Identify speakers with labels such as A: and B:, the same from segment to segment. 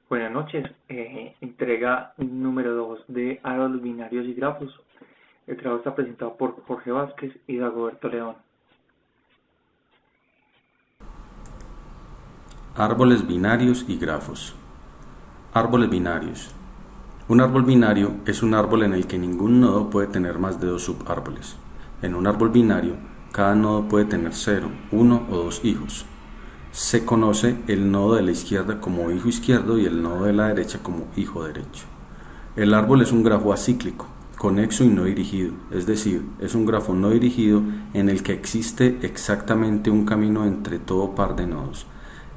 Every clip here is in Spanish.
A: Buenas noches, entrega número 2 de árboles binarios y grafos. El trabajo está presentado por Jorge Vázquez y Dagoberto León.
B: Árboles binarios y grafos. Árboles binarios. Un árbol binario es un árbol en el que ningún nodo puede tener más de dos subárboles. En un árbol binario, cada nodo puede tener 0, 1 o 2 hijos. Se conoce el nodo de la izquierda como hijo izquierdo y el nodo de la derecha como hijo derecho. El árbol es un grafo acíclico, conexo y no dirigido, es decir, es un grafo no dirigido en el que existe exactamente un camino entre todo par de nodos.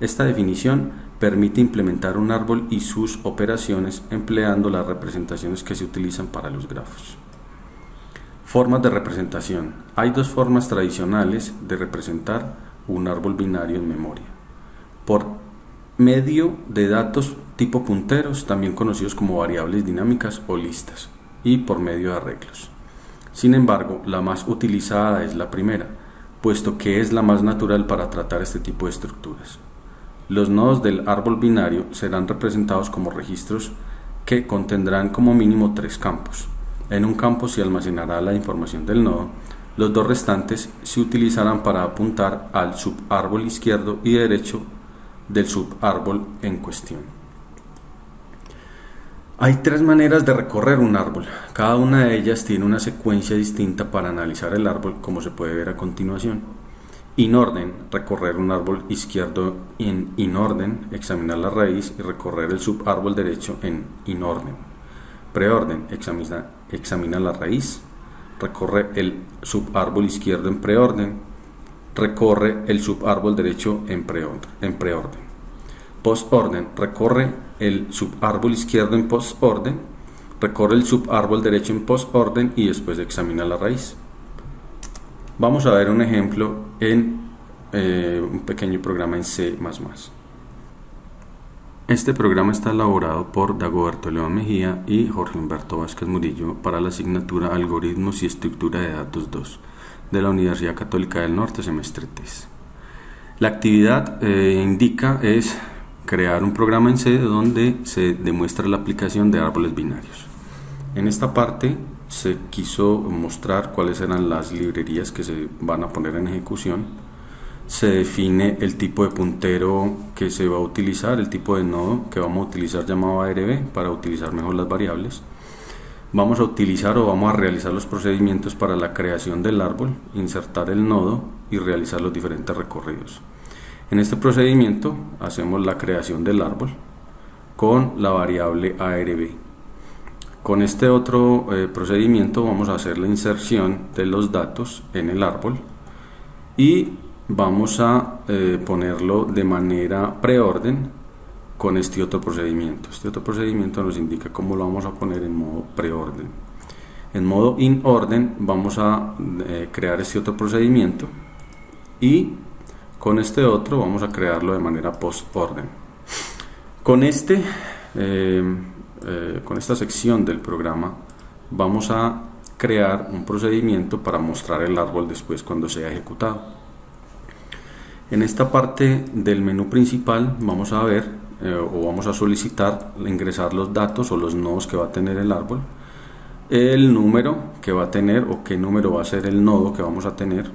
B: Esta definición permite implementar un árbol y sus operaciones empleando las representaciones que se utilizan para los grafos. Formas de representación. Hay dos formas tradicionales de representar un árbol binario en memoria. Por medio de datos tipo punteros, también conocidos como variables dinámicas o listas, y por medio de arreglos. Sin embargo, la más utilizada es la primera, puesto que es la más natural para tratar este tipo de estructuras. Los nodos del árbol binario serán representados como registros que contendrán como mínimo 3 campos. En un campo se almacenará la información del nodo. Los dos restantes se utilizarán para apuntar al subárbol izquierdo y derecho del subárbol en cuestión. Hay 3 maneras de recorrer un árbol. Cada una de ellas tiene una secuencia distinta para analizar el árbol, como se puede ver a continuación. Inorden, recorrer un árbol izquierdo en inorden, examinar la raíz y recorrer el subárbol derecho en inorden. Preorden, examina la raíz, recorre el subárbol izquierdo en preorden, recorre el subárbol derecho en preorden. Postorden, recorre el subárbol izquierdo en postorden, recorre el subárbol derecho en postorden y después examina la raíz. Vamos a ver un ejemplo en un pequeño programa en C++. Este programa está elaborado por Dagoberto León Mejía y Jorge Humberto Vázquez Murillo para la asignatura Algoritmos y Estructura de Datos 2 de la Universidad Católica del Norte, semestre 3. La actividad indica es crear un programa en C donde se demuestra la aplicación de árboles binarios. En esta parte se quiso mostrar cuáles eran las librerías que se van a poner en ejecución. Se define el tipo de puntero que se va a utilizar, el tipo de nodo que vamos a utilizar llamado ARB para utilizar mejor las variables. Vamos a utilizar o vamos a realizar los procedimientos para la creación del árbol, insertar el nodo y realizar los diferentes recorridos. En este procedimiento hacemos la creación del árbol con la variable ARB. Con este otro procedimiento vamos a hacer la inserción de los datos en el árbol y vamos a ponerlo de manera preorden con este otro procedimiento. Este otro procedimiento nos indica cómo lo vamos a poner en modo preorden. En modo inorden vamos a crear este otro procedimiento y con este otro vamos a crearlo de manera postorden. Con esta sección del programa vamos a crear un procedimiento para mostrar el árbol después cuando sea ejecutado. En esta parte del menú principal vamos a ver o vamos a solicitar ingresar los datos o los nodos que va a tener el árbol, el número que va a tener o qué número va a ser el nodo que vamos a tener.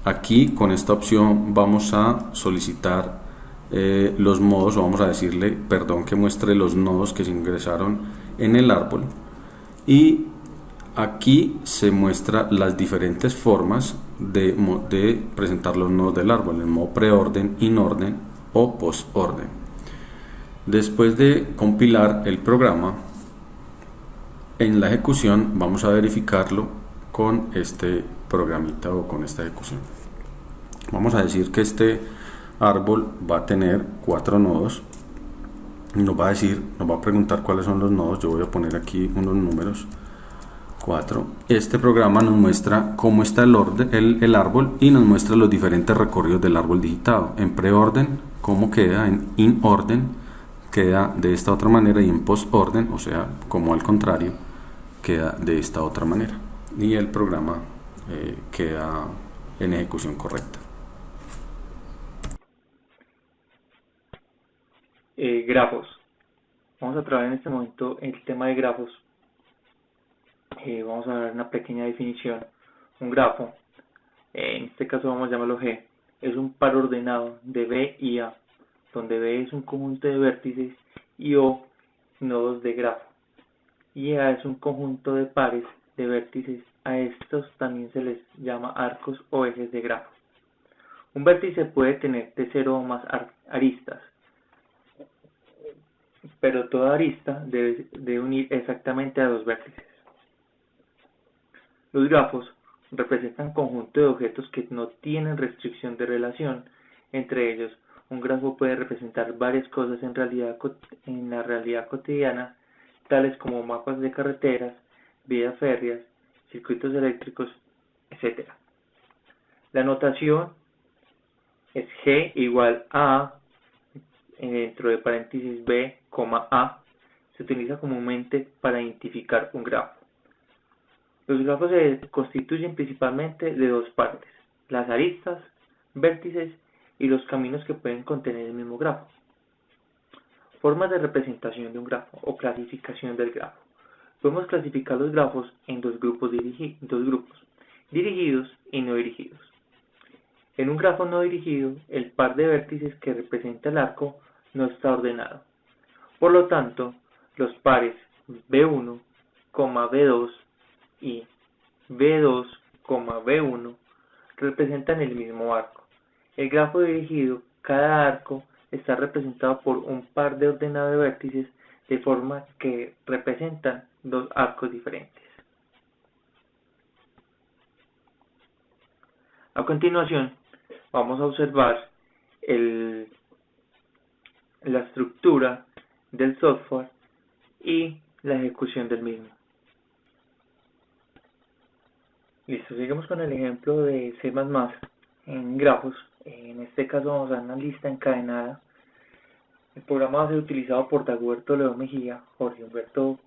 B: Aquí con esta opción vamos a solicitar los modos, o vamos a decirle, que muestre los nodos que se ingresaron en el árbol, y aquí se muestra las diferentes formas de presentar los nodos del árbol, en modo preorden, inorden o postorden. Después de compilar el programa, en la ejecución vamos a verificarlo con este programita o con esta ejecución. Vamos a decir que este árbol va a tener 4 nodos. Nos va a preguntar cuáles son los nodos. Yo voy a poner aquí unos números, 4. Este programa nos muestra cómo está el árbol y nos muestra los diferentes recorridos del árbol digitado. En preorden, cómo queda; en inorden, queda de esta otra manera; y en postorden, o sea, como al contrario, queda de esta otra manera. Y el programa queda en ejecución correcta.
A: Grafos. Vamos a trabajar en este momento el tema de grafos. Vamos a dar una pequeña definición. Un grafo, en este caso vamos a llamarlo G, es un par ordenado de B y A, donde B es un conjunto de vértices y O nodos de grafo, y A es un conjunto de pares de vértices. A estos también se les llama arcos o ejes de grafo. Un vértice puede tener de 0 o más aristas, pero toda arista debe unir exactamente a dos vértices. Los grafos representan conjunto de objetos que no tienen restricción de relación entre ellos. Un grafo puede representar varias cosas en la realidad cotidiana, tales como mapas de carreteras, vías férreas, circuitos eléctricos, etc. La notación es G igual a, dentro de paréntesis B, A. Se utiliza comúnmente para identificar un grafo. Los grafos se constituyen principalmente de dos partes: las aristas, vértices y los caminos que pueden contener el mismo grafo. Formas de representación de un grafo o clasificación del grafo. Podemos clasificar los grafos en dos grupos, dirigidos y no dirigidos. En un grafo no dirigido, el par de vértices que representa el arco no está ordenado. Por lo tanto, los pares B1, B2 y B2, B1 representan el mismo arco. El grafo dirigido, cada arco está representado por un par de ordenado de vértices, de forma que representan dos arcos diferentes. A continuación, vamos a observar la estructura del software y la ejecución del mismo. Listo, seguimos con el ejemplo de C++ en grafos. En este caso vamos a dar una lista encadenada. El programa va a ser utilizado por Dagoberto León Mejía, Jorge Humberto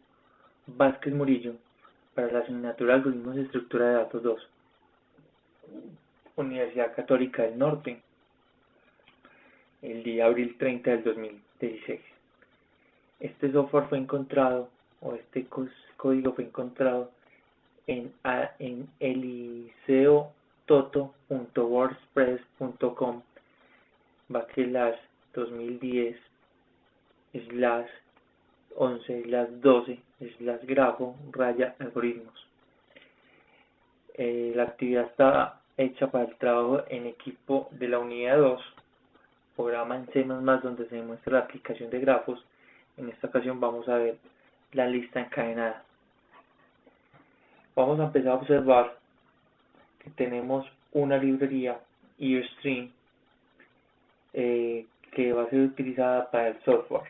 A: Vázquez Murillo, para la asignatura de Algoritmos de Estructura de Datos 2, Universidad Católica del Norte, el día abril 30 del 2016. Este software fue encontrado, o este código fue encontrado en eliseototo.wordpress.com /2010/11/12/grafo-algoritmos. La actividad está hecha para el trabajo en equipo de la unidad 2, programa en C++ donde se demuestra la aplicación de grafos. En esta ocasión vamos a ver la lista encadenada. Vamos a empezar a observar que tenemos una librería IOStream que va a ser utilizada para el software.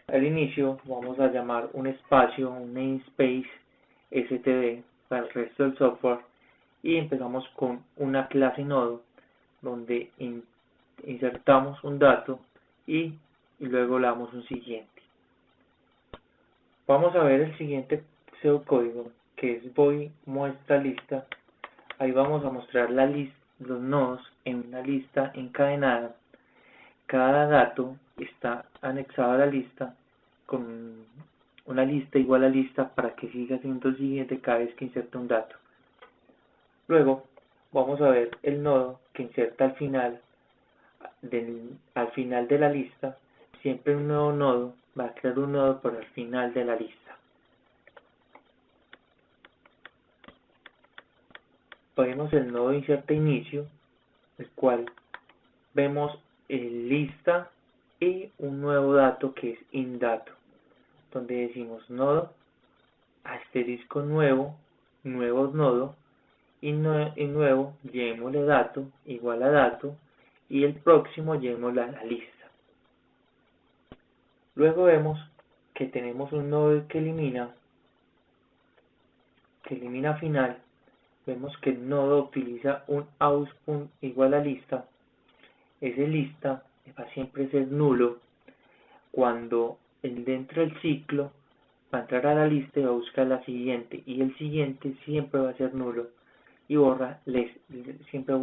A: Al inicio vamos a llamar un espacio, un namespace std para el resto del software, y empezamos con una clase nodo donde insertamos un dato y luego le damos un siguiente. Vamos a ver el siguiente pseudocódigo, que es void muestra lista. Ahí vamos a mostrar los nodos en una lista encadenada. Cada dato está anexado a la lista con una lista igual a lista para que siga siendo el siguiente cada vez que inserte un dato. Luego vamos a ver el nodo que inserta al final de la lista. Siempre un nuevo nodo va a crear un nodo para el final de la lista. Vemos el nodo inserta inicio, el cual vemos el lista y un nuevo dato que es inDato, donde decimos nodo asterisco nuevo, nuevo nodo, y nuevo llevémosle dato igual a dato, y el próximo llevémosle a la lista. Luego vemos que tenemos un nodo que elimina final. Vemos que el nodo utiliza un aus igual a lista. Ese lista va a siempre ser nulo cuando dentro del ciclo va a entrar a la lista y va a buscar la siguiente, y el siguiente siempre va a ser nulo y siempre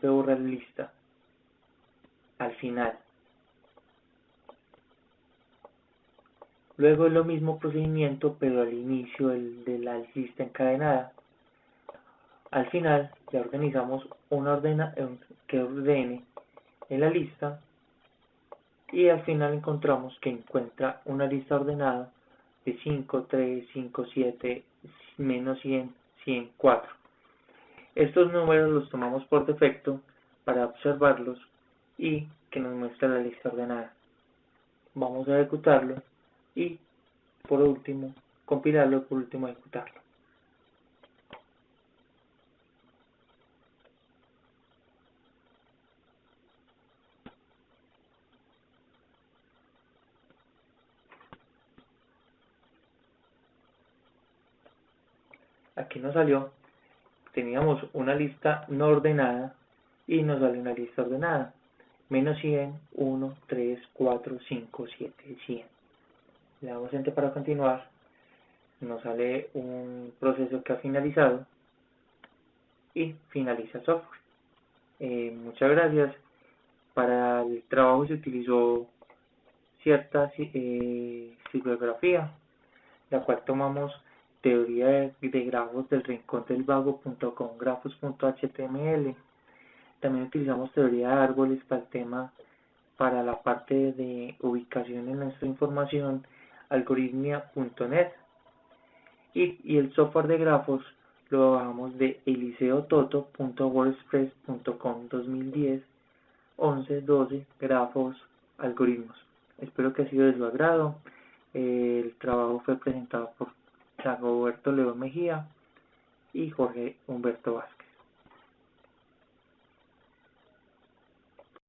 A: borra la lista al final. Luego es lo mismo procedimiento, pero al inicio de la lista encadenada. Al final ya organizamos que ordene en la lista, y al final encontramos que encuentra una lista ordenada de 5, 3, 5, 7, menos 100, 100, 4. Estos números los tomamos por defecto para observarlos y que nos muestre la lista ordenada. Vamos a ejecutarlo y por último compilarlo y por último ejecutarlo. Aquí nos salió, teníamos una lista no ordenada y nos sale una lista ordenada. Menos 100, 1, 3, 4, 5, 7, 100. Le damos Enter para continuar. Nos sale un proceso que ha finalizado y finaliza el software. Muchas gracias. Para el trabajo se utilizó cierta bibliografía, la cual tomamos teoría de grafos del rincón del vago.com, grafos.html. También utilizamos teoría de árboles para el tema, para la parte de ubicación de nuestra información, algoritmia.net. Y el software de grafos lo bajamos de eliseototo.wordpress.com 2010 11 12 grafos algoritmos. Espero que haya sido de su agrado. El trabajo fue presentado por Dagoberto León Mejía y Jorge Humberto Vázquez.